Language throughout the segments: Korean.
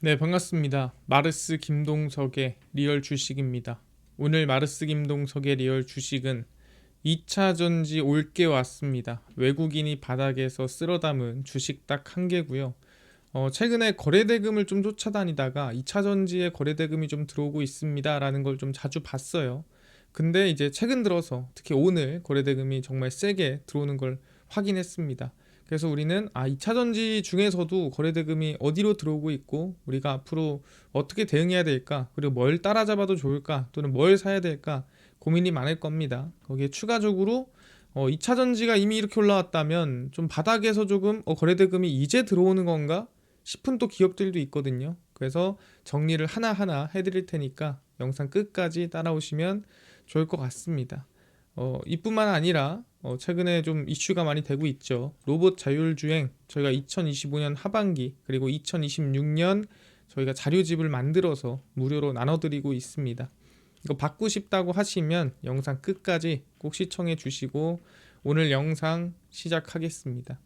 네, 반갑습니다. 마르스 김동석의 리얼 주식입니다. 오늘 마르스 김동석의 리얼 주식은 2차 전지 올게 왔습니다. 외국인이 바닥에서 쓸어 담은 주식 딱 한 개고요. 최근에 거래대금을 좀 쫓아다니다가 2차 전지에 거래대금이 좀 들어오고 있습니다라는 걸 좀 자주 봤어요. 근데 이제 최근 들어서 특히 오늘 거래대금이 정말 세게 들어오는 걸 확인했습니다. 그래서 우리는 2차 전지 중에서도 거래대금이 어디로 들어오고 있고 우리가 앞으로 어떻게 대응해야 될까, 그리고 뭘 따라잡아도 좋을까, 또는 뭘 사야 될까 고민이 많을 겁니다. 거기에 추가적으로 2차 전지가 이미 이렇게 올라왔다면 좀 바닥에서 조금 거래대금이 이제 들어오는 건가 싶은 또 기업들도 있거든요. 그래서 정리를 하나하나 해드릴 테니까 영상 끝까지 따라오시면 좋을 것 같습니다. 이뿐만 아니라 최근에 좀 이슈가 많이 되고 있죠. 로봇 자율주행, 저희가 2025년 하반기 그리고 2026년 저희가 자료집을 만들어서 무료로 나눠드리고 있습니다. 이거 받고 싶다고 하시면 영상 끝까지 꼭 시청해 주시고 오늘 영상 시작하겠습니다.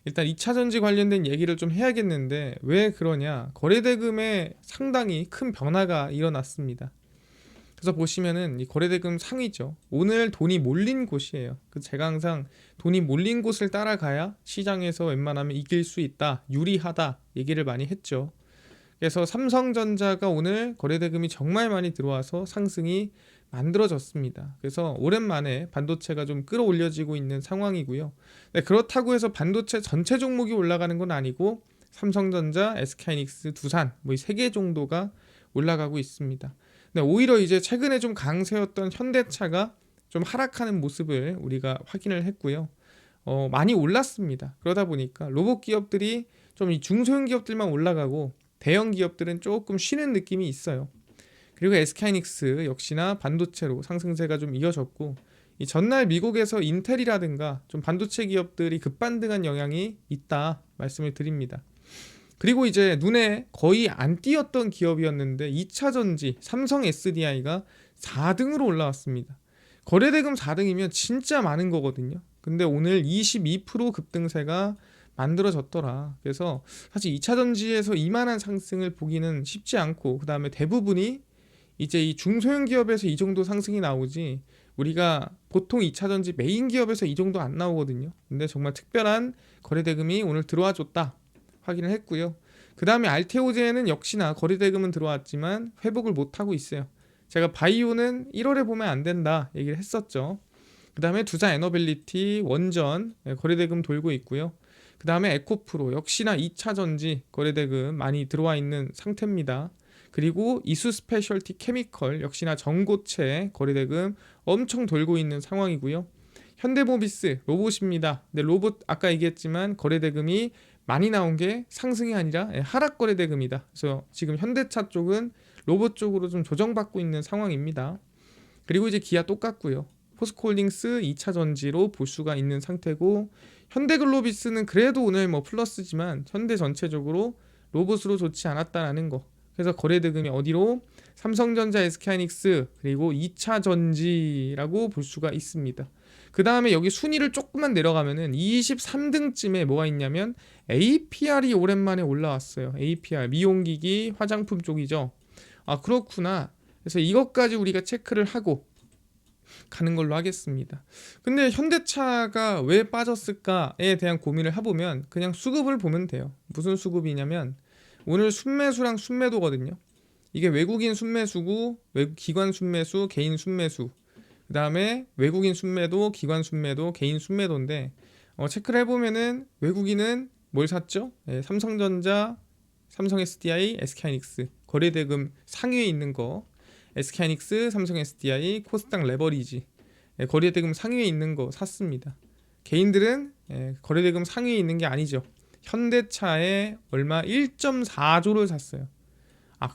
일단 2차 전지 관련된 얘기를 좀 해야겠는데, 왜 그러냐? 거래대금에 상당히 큰 변화가 일어났습니다. 그래서 보시면은 이 거래대금 상위죠. 오늘 돈이 몰린 곳이에요. 제가 항상 돈이 몰린 곳을 따라가야 시장에서 웬만하면 이길 수 있다, 유리하다 얘기를 많이 했죠. 그래서 삼성전자가 오늘 거래대금이 정말 많이 들어와서 상승이 만들어졌습니다. 그래서 오랜만에 반도체가 좀 끌어올려지고 있는 상황이고요. 네, 그렇다고 해서 반도체 전체 종목이 올라가는 건 아니고 삼성전자, SK하이닉스, 두산 뭐 이 세 개 정도가 올라가고 있습니다. 네, 오히려 이제 최근에 좀 강세였던 현대차가 좀 하락하는 모습을 우리가 확인을 했고요. 많이 올랐습니다. 그러다 보니까 로봇 기업들이 좀 이 중소형 기업들만 올라가고 대형 기업들은 조금 쉬는 느낌이 있어요. 그리고 SK하이닉스 역시나 반도체로 상승세가 좀 이어졌고, 이 전날 미국에서 인텔이라든가 좀 반도체 기업들이 급반등한 영향이 있다 말씀을 드립니다. 그리고 이제 눈에 거의 안 띄었던 기업이었는데 2차 전지 삼성 SDI가 4등으로 올라왔습니다. 거래대금 4등이면 진짜 많은 거거든요. 근데 오늘 22% 급등세가 만들어졌더라. 그래서 사실 2차 전지에서 이만한 상승을 보기는 쉽지 않고, 그 다음에 대부분이 이제 이 중소형 기업에서 이 정도 상승이 나오지, 우리가 보통 2차 전지 메인 기업에서 이 정도 안 나오거든요. 근데 정말 특별한 거래대금이 오늘 들어와 줬다 확인을 했고요. 그 다음에 알테오제는 역시나 거래대금은 들어왔지만 회복을 못하고 있어요. 제가 바이오는 1월에 보면 안 된다 얘기를 했었죠. 그 다음에 두산 에너빌리티, 원전 거래대금 돌고 있고요. 그 다음에 에코프로 역시나 2차 전지 거래대금 많이 들어와 있는 상태입니다. 그리고 이수 스페셜티 케미컬 역시나 전고체 거래대금 엄청 돌고 있는 상황이고요. 현대모비스 로봇입니다. 근데 로봇 아까 얘기했지만 거래대금이 많이 나온 게 상승이 아니라 하락 거래대금이다. 그래서 지금 현대차 쪽은 로봇 쪽으로 좀 조정받고 있는 상황입니다. 그리고 이제 기아 똑같고요. 포스코홀딩스 2차 전지로 볼 수가 있는 상태고, 현대글로비스는 그래도 오늘 뭐 플러스지만 현대 전체적으로 로봇으로 좋지 않았다라는 거. 그래서 거래대금이 어디로? 삼성전자, SK하이닉스 그리고 2차 전지라고 볼 수가 있습니다. 그 다음에 여기 순위를 조금만 내려가면은 23등쯤에 뭐가 있냐면 APR이 오랜만에 올라왔어요. APR 미용기기 화장품 쪽이죠. 그렇구나. 그래서 이것까지 우리가 체크를 하고 가는 걸로 하겠습니다. 근데 현대차가 왜 빠졌을까에 대한 고민을 해보면 그냥 수급을 보면 돼요. 무슨 수급이냐면 오늘 순매수랑 순매도거든요. 이게 외국인 순매수고, 기관 순매수, 개인 순매수, 그 다음에 외국인 순매도, 기관 순매도, 개인 순매도인데, 체크를 해보면은 외국인은 뭘 샀죠? 삼성전자, 삼성 SDI, SK하이닉스 거래대금 상위에 있는 거, SK하이닉스, 삼성 SDI, 코스닥 레버리지 거래대금 상위에 있는 거 샀습니다. 개인들은 거래대금 상위에 있는 게 아니죠. 현대차에 얼마 1.4조를 샀어요.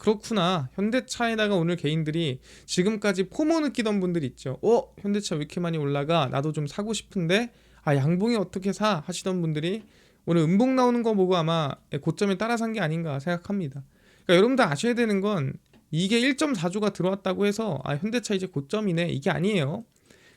그렇구나. 현대차에다가 오늘 개인들이 지금까지 포모 느끼던 분들 있죠. 현대차 왜 이렇게 많이 올라가? 나도 좀 사고 싶은데 양봉이 어떻게 사? 하시던 분들이 오늘 음봉 나오는 거 보고 아마 고점에 따라 산 게 아닌가 생각합니다. 그러니까 여러분들 아셔야 되는 건 이게 1.4조가 들어왔다고 해서 현대차 이제 고점이네 이게 아니에요.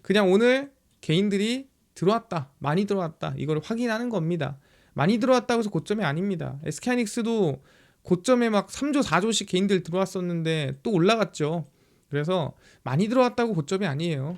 그냥 오늘 개인들이 들어왔다, 많이 들어왔다 이걸 확인하는 겁니다. 많이 들어왔다고 해서 고점이 아닙니다. SK하이닉스도 고점에 막 3조 4조씩 개인들 들어왔었는데 또 올라갔죠. 그래서 많이 들어왔다고 고점이 아니에요.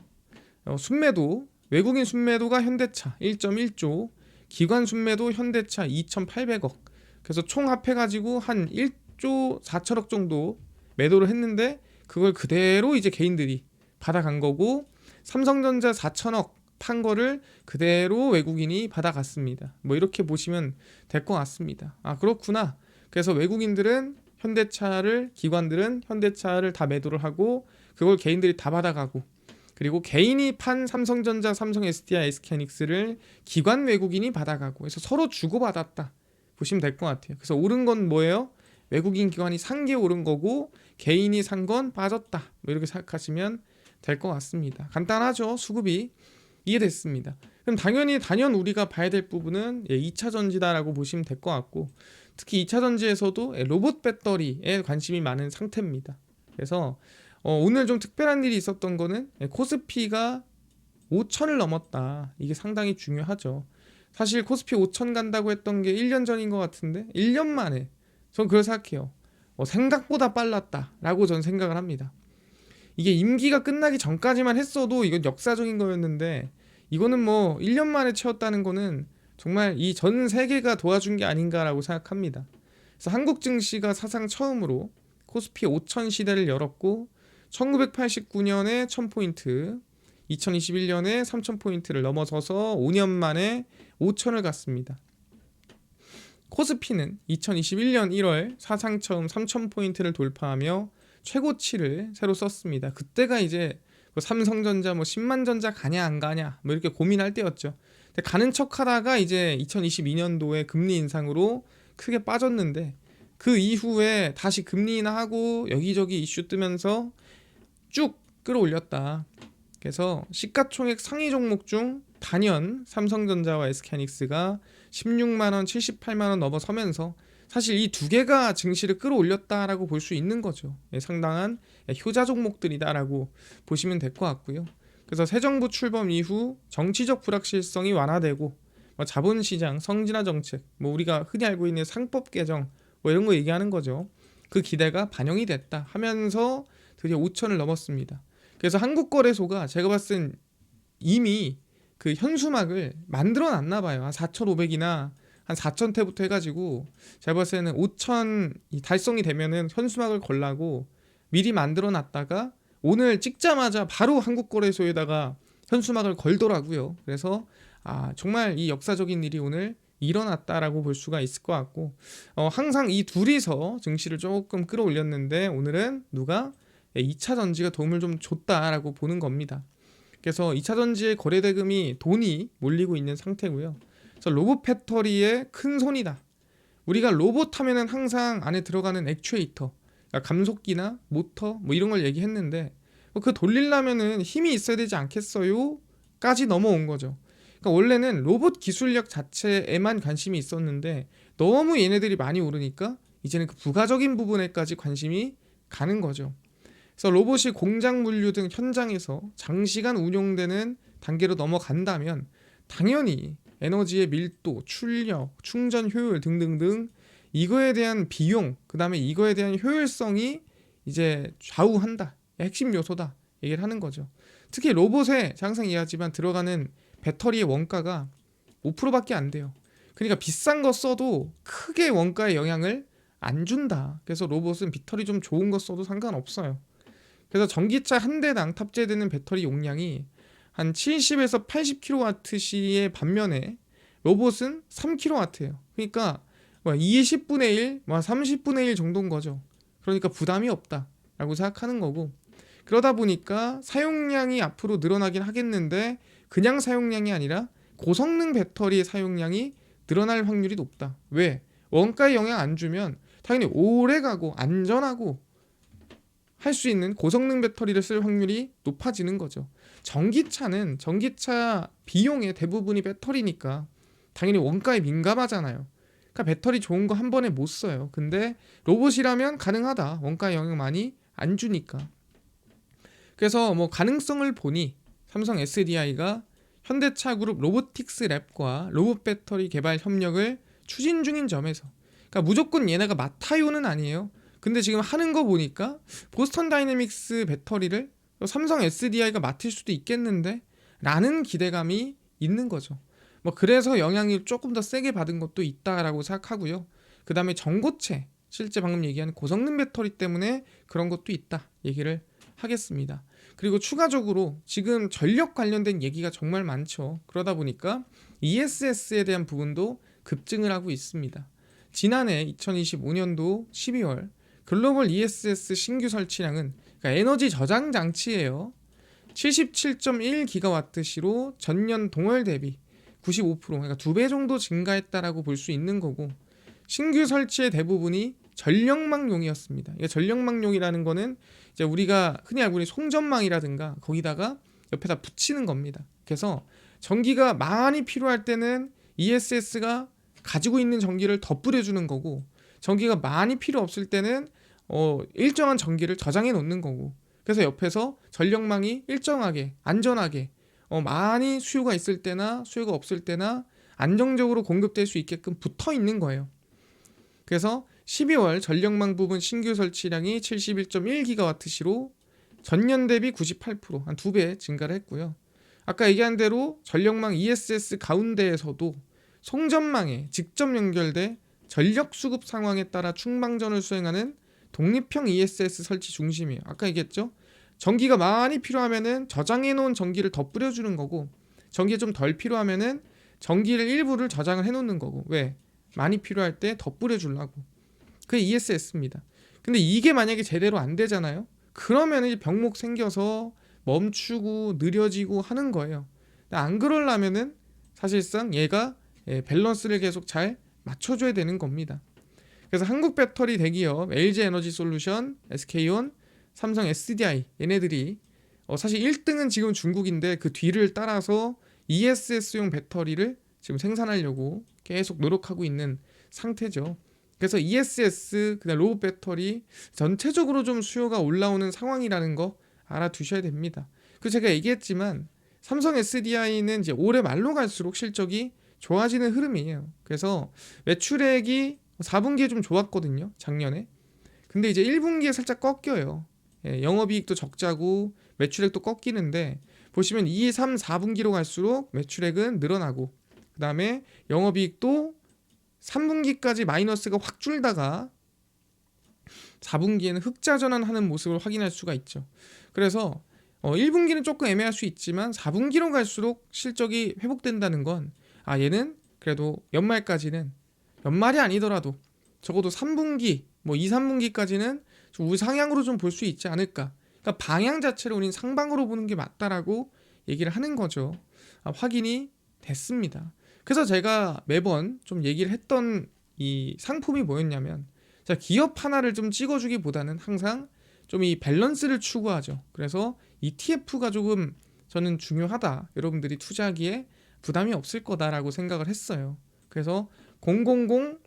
순매도, 외국인 순매도가 현대차 1.1조, 기관 순매도 현대차 2,800억. 그래서 총 합해가지고 한 1조 4천억 정도 매도를 했는데 그걸 그대로 이제 개인들이 받아간 거고, 삼성전자 4천억 판 거를 그대로 외국인이 받아갔습니다. 뭐 이렇게 보시면 될 것 같습니다. 아, 그렇구나. 그래서 외국인들은 현대차를, 기관들은 현대차를 다 매도를 하고 그걸 개인들이 다 받아가고, 그리고 개인이 판 삼성전자, 삼성 SDI, SK하이닉스를 기관 외국인이 받아가고 해서 서로 주고받았다 보시면 될 것 같아요. 그래서 오른 건 뭐예요? 외국인 기관이 산 게 오른 거고 개인이 산 건 빠졌다. 뭐 이렇게 생각하시면 될 것 같습니다. 간단하죠? 수급이 이해됐습니다. 그럼 당연히 단연 우리가 봐야 될 부분은 2차 전지다라고 보시면 될 것 같고, 특히 2차 전지에서도 로봇 배터리에 관심이 많은 상태입니다. 그래서 오늘 좀 특별한 일이 있었던 거는 코스피가 5천을 넘었다. 이게 상당히 중요하죠. 사실 코스피 5천 간다고 했던 게 1년 전인 것 같은데 1년 만에, 전 그걸 생각해요. 생각보다 빨랐다라고 전 생각을 합니다. 이게 임기가 끝나기 전까지만 했어도 이건 역사적인 거였는데, 이거는 뭐 1년 만에 채웠다는 거는 정말 이 전 세계가 도와준 게 아닌가라고 생각합니다. 그래서 한국 증시가 사상 처음으로 코스피 5천 시대를 열었고, 1989년에 1000포인트, 2021년에 3000포인트를 넘어서서 5년 만에 5천을 갔습니다. 코스피는 2021년 1월 사상 처음 3000포인트를 돌파하며 최고치를 새로 썼습니다. 그때가 이제 뭐 삼성전자 뭐 10만전자 가냐 안 가냐 뭐 이렇게 고민할 때였죠. 근데 가는 척 하다가 이제 2022년도에 금리 인상으로 크게 빠졌는데, 그 이후에 다시 금리 인하하고 여기저기 이슈 뜨면서 쭉 끌어올렸다. 그래서 시가총액 상위 종목 중 단연 삼성전자와 SK하이닉스가 16만원, 78만원 넘어서면서 사실 이 두 개가 증시를 끌어올렸다라고 볼 수 있는 거죠. 상당한 효자 종목들이다라고 보시면 될 것 같고요. 그래서 새 정부 출범 이후 정치적 불확실성이 완화되고 자본시장 성진화 정책, 뭐 우리가 흔히 알고 있는 상법 개정 뭐 이런 거 얘기하는 거죠. 그 기대가 반영이 됐다 하면서 드디어 5천을 넘었습니다. 그래서 한국거래소가 제가 봤을 땐 이미 그 현수막을 만들어 놨나 봐요. 한 4,500이나 한 4,000태부터 해가지고 제가 봤을 때는 5,000 달성이 되면은 현수막을 걸라고 미리 만들어 놨다가 오늘 찍자마자 바로 한국거래소에다가 현수막을 걸더라고요. 그래서 정말 이 역사적인 일이 오늘 일어났다라고 볼 수가 있을 것 같고, 항상 이 둘이서 증시를 조금 끌어올렸는데 오늘은 누가 2차 전지가 도움을 좀 줬다라고 보는 겁니다. 그래서 2차 전지의 거래 대금이 돈이 몰리고 있는 상태고요. 그래서 로봇 배터리의 큰 손이다. 우리가 로봇 하면은 항상 안에 들어가는 액추에이터, 그러니까 감속기나 모터 뭐 이런 걸 얘기했는데, 그 돌리려면은 힘이 있어야 되지 않겠어요? 까지 넘어온 거죠. 그러니까 원래는 로봇 기술력 자체에만 관심이 있었는데 너무 얘네들이 많이 오르니까 이제는 그 부가적인 부분에까지 관심이 가는 거죠. 그래서 로봇이 공장 물류 등 현장에서 장시간 운용되는 단계로 넘어간다면 당연히 에너지의 밀도, 출력, 충전 효율 등등등 이거에 대한 비용, 그 다음에 이거에 대한 효율성이 이제 좌우한다, 핵심 요소다 얘기를 하는 거죠. 특히 로봇에 항상 이해하지만 들어가는 배터리의 원가가 5%밖에 안 돼요. 그러니까 비싼 거 써도 크게 원가에 영향을 안 준다. 그래서 로봇은 배터리 좀 좋은 거 써도 상관없어요. 그래서 전기차 한 대당 탑재되는 배터리 용량이 한 70에서 80kWh의 반면에 로봇은 3kW예요. 그러니까 20분의 1, 30분의 1 정도인 거죠. 그러니까 부담이 없다라고 생각하는 거고, 그러다 보니까 사용량이 앞으로 늘어나긴 하겠는데 그냥 사용량이 아니라 고성능 배터리의 사용량이 늘어날 확률이 높다. 왜? 원가에 영향 안 주면 당연히 오래가고 안전하고 할 수 있는 고성능 배터리를 쓸 확률이 높아지는 거죠. 전기차는 전기차 비용의 대부분이 배터리니까 당연히 원가에 민감하잖아요. 그러니까 배터리 좋은 거 한 번에 못 써요. 근데 로봇이라면 가능하다. 원가에 영향 많이 안 주니까. 그래서 뭐 가능성을 보니 삼성 SDI가 현대차 그룹 로보틱스 랩과 로봇 배터리 개발 협력을 추진 중인 점에서, 그러니까 무조건 얘네가 맞아요는 아니에요. 근데 지금 하는 거 보니까 보스턴 다이내믹스 배터리를 삼성 SDI가 맡을 수도 있겠는데 라는 기대감이 있는 거죠. 뭐 그래서 영향을 조금 더 세게 받은 것도 있다라고 생각하고요. 그 다음에 전고체, 실제 방금 얘기한 고성능 배터리 때문에 그런 것도 있다 얘기를 하겠습니다. 그리고 추가적으로 지금 전력 관련된 얘기가 정말 많죠. 그러다 보니까 ESS에 대한 부분도 급증을 하고 있습니다. 지난해 2025년도 12월 글로벌 ESS 신규 설치량은, 그러니까 에너지 저장 장치예요. 77.1기가와트시로 전년 동월 대비 95%, 그러니까 2배 정도 증가했다라고 볼 수 있는 거고, 신규 설치의 대부분이 전력망용이었습니다. 전력망용이라는 거는 이제 우리가 흔히 알고 있는 송전망이라든가 거기다가 옆에다 붙이는 겁니다. 그래서 전기가 많이 필요할 때는 ESS가 가지고 있는 전기를 더 뿌려주는 거고, 전기가 많이 필요 없을 때는 일정한 전기를 저장해 놓는 거고, 그래서 옆에서 전력망이 일정하게 안전하게 많이 수요가 있을 때나 수요가 없을 때나 안정적으로 공급될 수 있게끔 붙어 있는 거예요. 그래서 12월 전력망 부분 신규 설치량이 71.1기가와트시로 전년 대비 98%, 한 2배 증가를 했고요. 아까 얘기한 대로 전력망 ESS 가운데에서도 송전망에 직접 연결돼 전력 수급 상황에 따라 충방전을 수행하는 독립형 ESS 설치 중심이에요. 아까 얘기했죠? 전기가 많이 필요하면은 저장해 놓은 전기를 더 뿌려주는 거고, 전기가 좀 덜 필요하면은 전기를 일부를 저장을 해 놓는 거고. 왜? 많이 필요할 때 더 뿌려주려고. 그게 ESS입니다. 근데 이게 만약에 제대로 안 되잖아요. 그러면 이제 병목 생겨서 멈추고 느려지고 하는 거예요. 근데 안 그러려면은 사실상 얘가 밸런스를 계속 잘 맞춰줘야 되는 겁니다. 그래서 한국 배터리 대기업 LG에너지솔루션, SK온, 삼성 SDI 얘네들이 사실 1등은 지금 중국인데 그 뒤를 따라서 ESS용 배터리를 지금 생산하려고 계속 노력하고 있는 상태죠. 그래서 ESS, 그다음 로봇 배터리 전체적으로 좀 수요가 올라오는 상황이라는 거 알아두셔야 됩니다. 그리고 제가 얘기했지만 삼성 SDI는 이제 올해 말로 갈수록 실적이 좋아지는 흐름이에요. 그래서 매출액이 4분기에 좀 좋았거든요, 작년에. 근데 이제 1분기에 살짝 꺾여요. 영업이익도 적자고 매출액도 꺾이는데, 보시면 2, 3, 4분기로 갈수록 매출액은 늘어나고, 그 다음에 영업이익도 3분기까지 마이너스가 확 줄다가 4분기에는 흑자 전환하는 모습을 확인할 수가 있죠. 그래서 1분기는 조금 애매할 수 있지만 4분기로 갈수록 실적이 회복된다는 건, 얘는 그래도 연말까지는, 연말이 아니더라도 적어도 3분기, 뭐 2, 3분기까지는 좀 우상향으로 좀 볼 수 있지 않을까. 그러니까 방향 자체를 우린 상방으로 보는 게 맞다라고 얘기를 하는 거죠. 확인이 됐습니다. 그래서 제가 매번 좀 얘기를 했던 이 상품이 뭐였냐면, 자, 기업 하나를 좀 찍어주기보다는 항상 좀 이 밸런스를 추구하죠. 그래서 ETF가 조금 저는 중요하다. 여러분들이 투자하기에 부담이 없을 거다라고 생각을 했어요. 그래서 000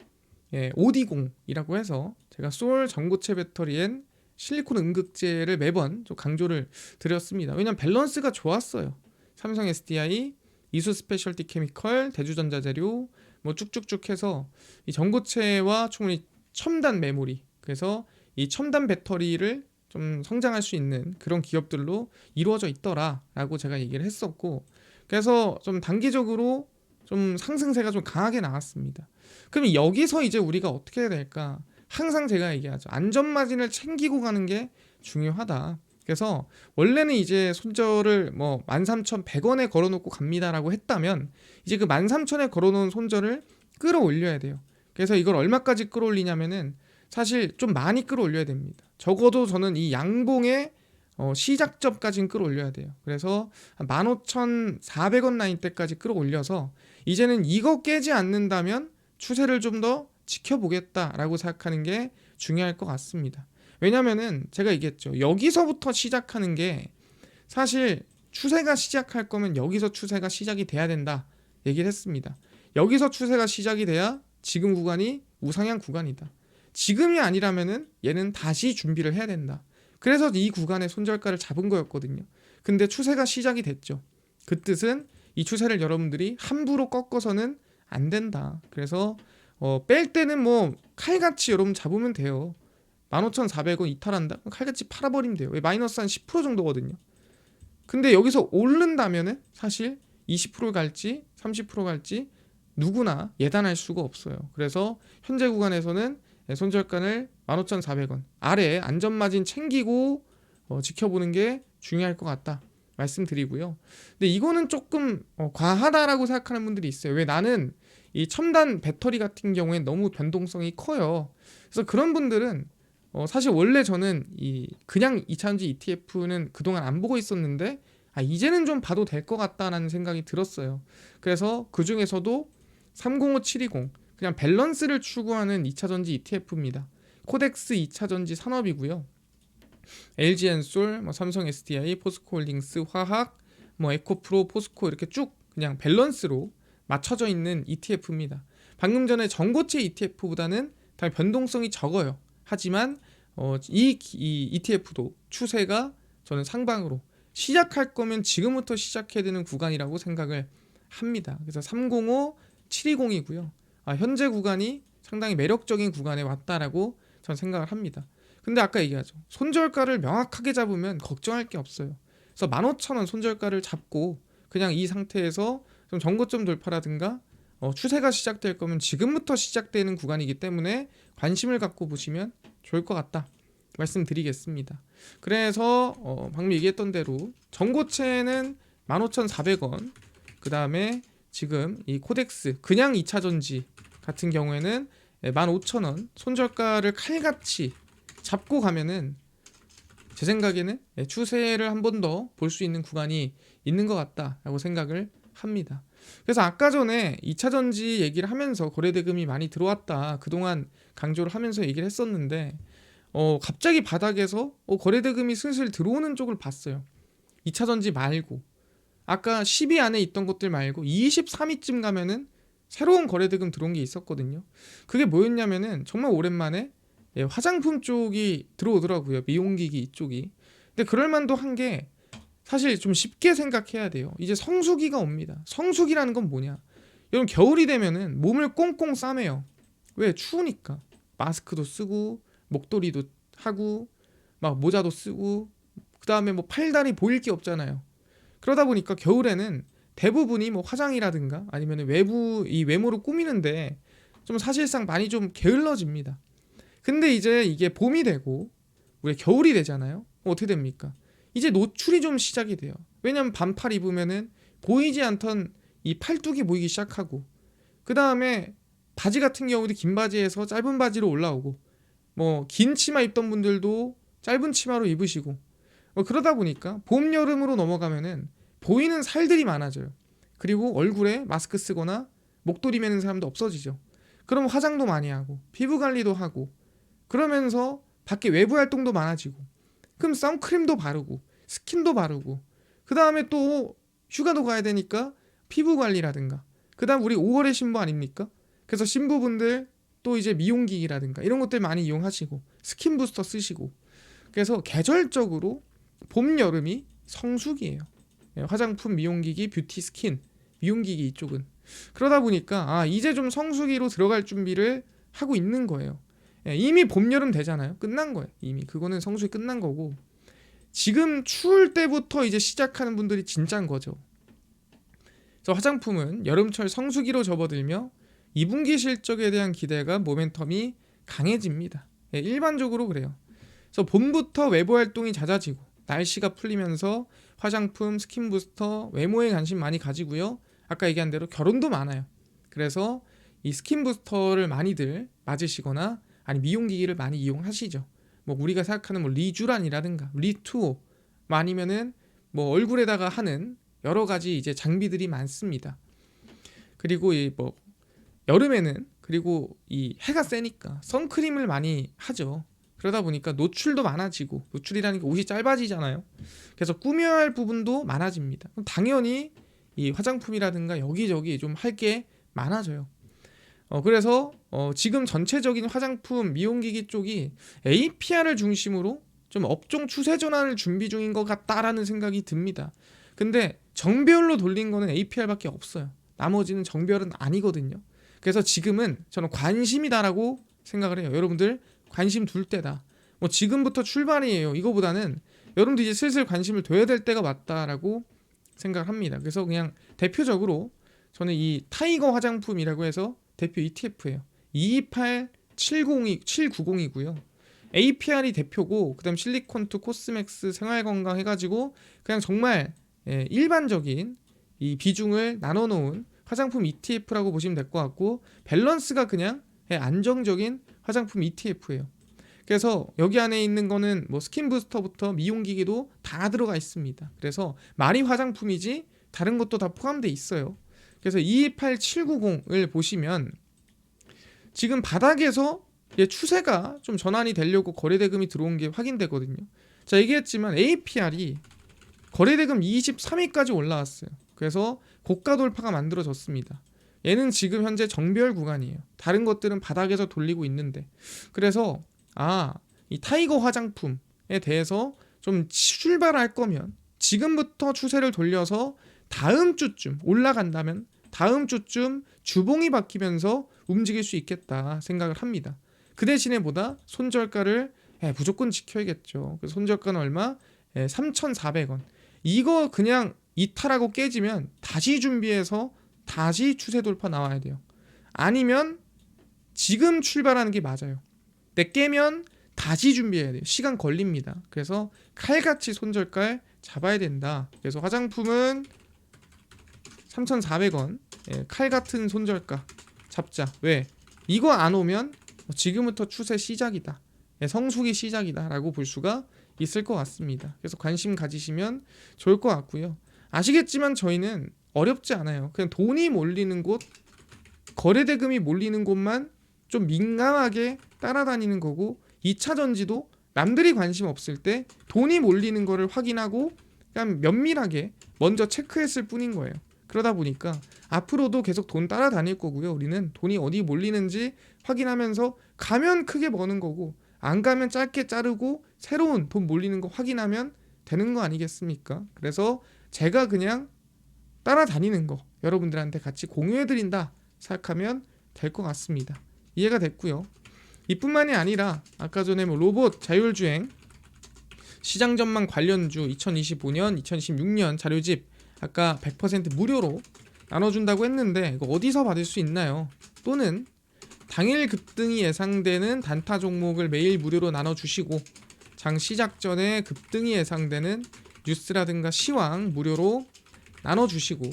OD0이라고 해서 제가 솔 전고체 배터리엔 실리콘 음극재를 매번 좀 강조를 드렸습니다. 왜냐면 밸런스가 좋았어요. 삼성 SDI, 이수 스페셜티 케미컬, 대주전자재료 뭐 쭉쭉쭉 해서 이 전고체와 충분히 첨단 메모리, 그래서 이 첨단 배터리를 좀 성장할 수 있는 그런 기업들로 이루어져 있더라라고 제가 얘기를 했었고, 그래서 좀 단기적으로 좀 상승세가 좀 강하게 나왔습니다. 그럼 여기서 이제 우리가 어떻게 해야 될까? 항상 제가 얘기하죠. 안전마진을 챙기고 가는 게 중요하다. 그래서 원래는 이제 손절을 뭐 13,100원에 걸어놓고 갑니다라고 했다면, 이제 그 13,000원에 걸어놓은 손절을 끌어올려야 돼요. 그래서 이걸 얼마까지 끌어올리냐면은 사실 좀 많이 끌어올려야 됩니다. 적어도 저는 이 양봉의 시작점까지는 끌어올려야 돼요. 그래서 15,400원 라인 때까지 끌어올려서 이제는 이거 깨지 않는다면 추세를 좀 더 지켜보겠다라고 생각하는 게 중요할 것 같습니다. 왜냐면은 제가 얘기했죠. 여기서부터 시작하는 게, 사실 추세가 시작할 거면 여기서 추세가 시작이 돼야 된다 얘기를 했습니다. 여기서 추세가 시작이 돼야 지금 구간이 우상향 구간이다. 지금이 아니라면은 얘는 다시 준비를 해야 된다. 그래서 이 구간에 손절가를 잡은 거였거든요. 근데 추세가 시작이 됐죠. 그 뜻은 이 추세를 여러분들이 함부로 꺾어서는 안 된다. 그래서 뺄 때는 뭐 칼같이 여러분 잡으면 돼요. 15,400원 이탈한다? 칼같이 팔아버리면 돼요. 왜? 마이너스 한 10% 정도거든요. 근데 여기서 오른다면은 사실 20% 갈지 30% 갈지 누구나 예단할 수가 없어요. 그래서 현재 구간에서는 손절가를 15,400원 아래 안전마진 챙기고 지켜보는 게 중요할 것 같다 말씀드리고요. 근데 이거는 조금 과하다라고 생각하는 분들이 있어요. 왜? 나는 이 첨단 배터리 같은 경우엔 너무 변동성이 커요. 그래서 그런 분들은 사실 원래 저는 이 그냥 2차전지 ETF는 그동안 안 보고 있었는데 이제는 좀 봐도 될 것 같다라는 생각이 들었어요. 그래서 그 중에서도 305720 그냥 밸런스를 추구하는 2차전지 ETF입니다. 코덱스 2차전지 산업이고요. LG엔솔, 삼성 SDI, 포스코홀딩스, 화학, 에코프로, 포스코 이렇게 쭉 그냥 밸런스로 맞춰져 있는 ETF입니다. 방금 전에 전고체 ETF보다는 당연히 변동성이 적어요. 하지만 이 ETF도 추세가 저는 상방으로 시작할 거면 지금부터 시작해야 되는 구간이라고 생각을 합니다. 그래서 305720이고요. 현재 구간이 상당히 매력적인 구간에 왔다라고 저는 생각을 합니다. 근데 아까 얘기하죠. 손절가를 명확하게 잡으면 걱정할 게 없어요. 그래서 15,000원 손절가를 잡고 그냥 이 상태에서 좀 전고점 돌파라든가 추세가 시작될 거면 지금부터 시작되는 구간이기 때문에 관심을 갖고 보시면 좋을 것 같다 말씀드리겠습니다. 그래서 방금 얘기했던 대로 전고체는 15,400원 그 다음에 지금 이 코덱스 그냥 2차전지 같은 경우에는 15,000원 손절가를 칼같이 잡고 가면은 제 생각에는 추세를 한 번 더 볼 수 있는 구간이 있는 것 같다라고 생각을 합니다. 그래서 아까 전에 2차전지 얘기를 하면서 거래대금이 많이 들어왔다 그동안 강조를 하면서 얘기를 했었는데 갑자기 바닥에서 거래대금이 슬슬 들어오는 쪽을 봤어요. 2차전지 말고 아까 10위 안에 있던 것들 말고 23위쯤 가면은 새로운 거래대금 들어온 게 있었거든요. 그게 뭐였냐면은 정말 오랜만에 화장품 쪽이 들어오더라고요. 미용기기 이쪽이. 근데 그럴만도 한 게 사실 좀 쉽게 생각해야 돼요. 이제 성수기가 옵니다. 성수기라는 건 뭐냐? 여러분 겨울이 되면은 몸을 꽁꽁 싸매요. 왜? 추우니까. 마스크도 쓰고 목도리도 하고 막 모자도 쓰고 그 다음에 뭐 팔다리 보일 게 없잖아요. 그러다 보니까 겨울에는 대부분이 뭐 화장이라든가 아니면 외부 이 외모를 꾸미는데 좀 사실상 많이 좀 게을러집니다. 근데 이제 이게 봄이 되고 우리 겨울이 되잖아요. 어떻게 됩니까? 이제 노출이 좀 시작이 돼요. 왜냐면 반팔 입으면은 보이지 않던 이 팔뚝이 보이기 시작하고 그 다음에 바지 같은 경우도 긴 바지에서 짧은 바지로 올라오고 뭐 긴 치마 입던 분들도 짧은 치마로 입으시고 그러다 보니까 봄 여름으로 넘어가면은 보이는 살들이 많아져요. 그리고 얼굴에 마스크 쓰거나 목도리 매는 사람도 없어지죠. 그럼 화장도 많이 하고 피부 관리도 하고 그러면서 밖에 외부 활동도 많아지고 그럼 선크림도 바르고 스킨도 바르고 그 다음에 또 휴가도 가야 되니까 피부 관리라든가 그 다음 우리 5월의 신부 아닙니까? 그래서 신부분들 또 이제 미용기기라든가 이런 것들 많이 이용하시고 스킨 부스터 쓰시고 그래서 계절적으로 봄 여름이 성수기예요. 화장품, 미용기기, 뷰티, 스킨, 미용기기 이쪽은 그러다 보니까 이제 좀 성수기로 들어갈 준비를 하고 있는 거예요. 이미 봄 여름 되잖아요. 끝난 거예요. 이미 그거는 성수기 끝난 거고 지금 추울 때부터 이제 시작하는 분들이 진짜인 거죠. 그래서 화장품은 여름철 성수기로 접어들며 2분기 실적에 대한 기대가 모멘텀이 강해집니다. 일반적으로 그래요. 그래서 봄부터 외부 활동이 잦아지고 날씨가 풀리면서 화장품, 스킨 부스터, 외모에 관심 많이 가지고요. 아까 얘기한 대로 결혼도 많아요. 그래서 이 스킨 부스터를 많이들 맞으시거나 아니 미용기기를 많이 이용하시죠. 뭐 우리가 생각하는 뭐 리쥬란이라든가 리투오 아니면은 뭐 얼굴에다가 하는 여러 가지 이제 장비들이 많습니다. 그리고 이 뭐 여름에는 그리고 이 해가 세니까 선크림을 많이 하죠. 그러다 보니까 노출도 많아지고 노출이라는 게 옷이 짧아지잖아요. 그래서 꾸며야 할 부분도 많아집니다. 당연히 이 화장품이라든가 여기저기 좀 할 게 많아져요. 그래서 지금 전체적인 화장품 미용기기 쪽이 APR을 중심으로 좀 업종 추세 전환을 준비 중인 것 같다라는 생각이 듭니다. 근데 정별로 돌린 거는 APR밖에 없어요. 나머지는 정별은 아니거든요. 그래서 지금은 저는 관심이다라고 생각을 해요. 여러분들 관심 둘 때다. 뭐 지금부터 출발이에요. 이거보다는 여러분들 이제 슬슬 관심을 둬야 될 때가 맞다라고 생각을 합니다. 그래서 그냥 대표적으로 저는 이 타이거 화장품이라고 해서 대표 ETF예요. 228790이고요. APR이 대표고 그다음 실리콘투, 코스맥스, 생활건강 해가지고 그냥 정말 일반적인 이 비중을 나눠놓은 화장품 ETF라고 보시면 될 것 같고 밸런스가 그냥 안정적인 화장품 ETF예요. 그래서 여기 안에 있는 거는 뭐 스킨 부스터부터 미용기기도 다 들어가 있습니다. 그래서 말이 화장품이지 다른 것도 다 포함되어 있어요. 그래서 228790을 보시면 지금 바닥에서 추세가 좀 전환이 되려고 거래대금이 들어온 게 확인되거든요. 자, 얘기했지만 APR이 거래대금 23위까지 올라왔어요. 그래서 고가 돌파가 만들어졌습니다. 얘는 지금 현재 정배열 구간이에요. 다른 것들은 바닥에서 돌리고 있는데 그래서 이 타이거 화장품에 대해서 좀 출발할 거면 지금부터 추세를 돌려서 다음 주쯤 올라간다면 다음 주쯤 주봉이 바뀌면서 움직일 수 있겠다 생각을 합니다. 그 대신에 보다 손절가를 무조건 지켜야겠죠. 그래서 손절가는 얼마? 3,400원. 이거 그냥 이탈하고 깨지면 다시 준비해서 다시 추세 돌파 나와야 돼요. 아니면 지금 출발하는 게 맞아요. 근데 깨면 다시 준비해야 돼요. 시간 걸립니다. 그래서 칼같이 손절가를 잡아야 된다. 그래서 화장품은 3,400원 칼같은 손절가 잡자. 왜? 이거 안 오면 지금부터 추세 시작이다. 성수기 시작이다 라고 볼 수가 있을 것 같습니다. 그래서 관심 가지시면 좋을 것 같고요. 아시겠지만 저희는 어렵지 않아요. 그냥 돈이 몰리는 곳, 거래대금이 몰리는 곳만 좀 민감하게 따라다니는 거고 2차 전지도 남들이 관심 없을 때 돈이 몰리는 거를 확인하고 그냥 면밀하게 먼저 체크했을 뿐인 거예요. 그러다 보니까 앞으로도 계속 돈 따라다닐 거고요. 우리는 돈이 어디 몰리는지 확인하면서 가면 크게 버는 거고 안 가면 짧게 자르고 새로운 돈 몰리는 거 확인하면 되는 거 아니겠습니까? 그래서 제가 그냥 따라다니는 거 여러분들한테 같이 공유해드린다 생각하면 될 것 같습니다. 이해가 됐고요. 이뿐만이 아니라 아까 전에 뭐 로봇 자율주행 시장 전망 관련주 2025년, 2026년 자료집 아까 100% 무료로 나눠준다고 했는데 이거 어디서 받을 수 있나요? 또는 당일 급등이 예상되는 단타 종목을 매일 무료로 나눠주시고 장 시작 전에 급등이 예상되는 뉴스라든가 시황 무료로 나눠주시고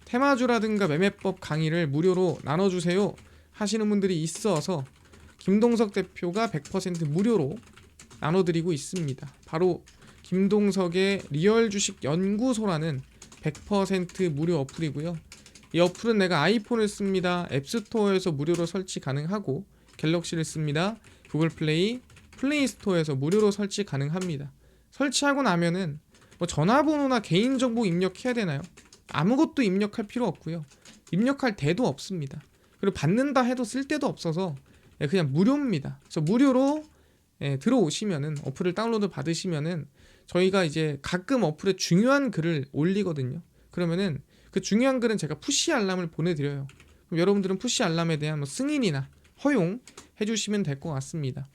테마주라든가 매매법 강의를 무료로 나눠주세요 하시는 분들이 있어서 김동석 대표가 100% 무료로 나눠드리고 있습니다. 바로 김동석의 리얼 주식 연구소라는 100% 무료 어플이고요. 이 어플은 내가 아이폰을 씁니다. 앱스토어에서 무료로 설치 가능하고 갤럭시를 씁니다. 구글 플레이, 플레이스토어에서 무료로 설치 가능합니다. 설치하고 나면은 뭐 전화번호나 개인정보 입력해야 되나요? 아무것도 입력할 필요 없고요. 입력할 데도 없습니다. 그리고 받는다 해도 쓸 데도 없어서 그냥 무료입니다. 그래서 무료로 들어오시면은 어플을 다운로드 받으시면은 저희가 이제 가끔 어플에 중요한 글을 올리거든요. 그러면은 그 중요한 글은 제가 푸시 알람을 보내드려요. 그럼 여러분들은 푸시 알람에 대한 뭐 승인이나 허용 해주시면 될 것 같습니다.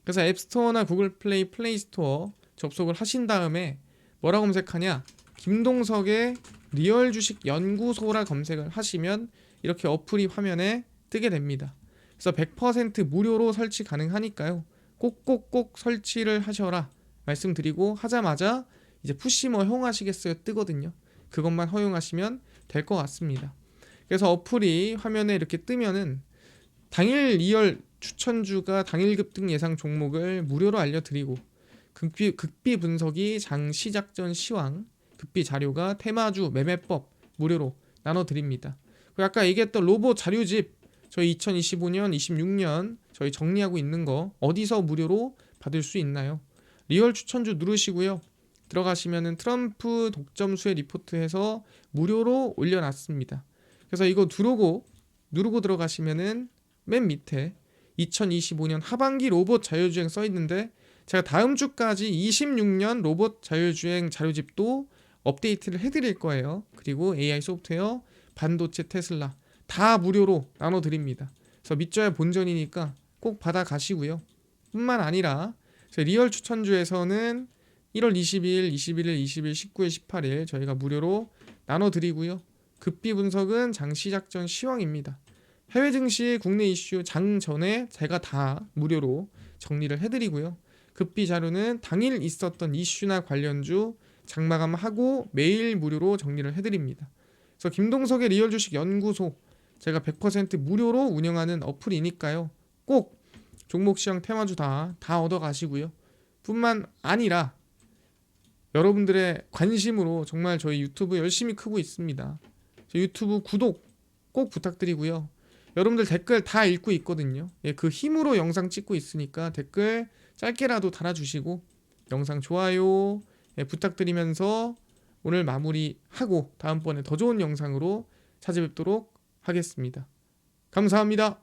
그래서 앱스토어나 구글 플레이, 플레이스토어 접속을 하신 다음에 뭐라 검색하냐? 김동석의 리얼 주식 연구소라 검색을 하시면 이렇게 어플이 화면에 뜨게 됩니다. 그래서 100% 무료로 설치 가능하니까요. 꼭꼭꼭 설치를 하셔라 말씀드리고 하자마자 이제 푸시 뭐 허용하시겠어요 뜨거든요. 그것만 허용하시면 될 것 같습니다. 그래서 어플이 화면에 이렇게 뜨면은 당일 리얼 추천주가 당일 급등 예상 종목을 무료로 알려드리고 극비 분석이 장 시작 전 시황, 극비 자료가 테마주 매매법 무료로 나눠드립니다. 그리고 아까 얘기했던 로봇 자료집 저희 2025년, 26년 저희 정리하고 있는 거 어디서 무료로 받을 수 있나요? 리얼 추천주 누르시고요. 들어가시면은 트럼프 독점 수혜 리포트해서 무료로 올려놨습니다. 그래서 이거 누르고 들어가시면은 맨 밑에 2025년 하반기 로봇 자율주행 써 있는데 제가 다음 주까지 26년 로봇 자율주행 자료집도 업데이트를 해드릴 거예요. 그리고 AI 소프트웨어, 반도체 테슬라 다 무료로 나눠드립니다. 그래서 믿져야 본전이니까 꼭 받아가시고요. 뿐만 아니라 리얼 추천주에서는 1월 20일, 21일, 20일, 19일, 18일 저희가 무료로 나눠드리고요. 급비 분석은 장 시작 전 시황입니다. 해외 증시, 국내 이슈 장 전에 제가 다 무료로 정리를 해드리고요. 급비 자료는 당일 있었던 이슈나 관련주 장마감하고 매일 무료로 정리를 해드립니다. 그래서 김동석의 리얼 주식 연구소 제가 100% 무료로 운영하는 어플이니까요. 꼭 종목 시장 테마주 다 얻어가시고요. 뿐만 아니라 여러분들의 관심으로 정말 저희 유튜브 열심히 크고 있습니다. 저희 유튜브 구독 꼭 부탁드리고요. 여러분들 댓글 다 읽고 있거든요. 예, 그 힘으로 영상 찍고 있으니까 댓글 짧게라도 달아주시고 영상 좋아요 부탁드리면서 오늘 마무리하고 다음번에 더 좋은 영상으로 찾아뵙도록 하겠습니다. 감사합니다.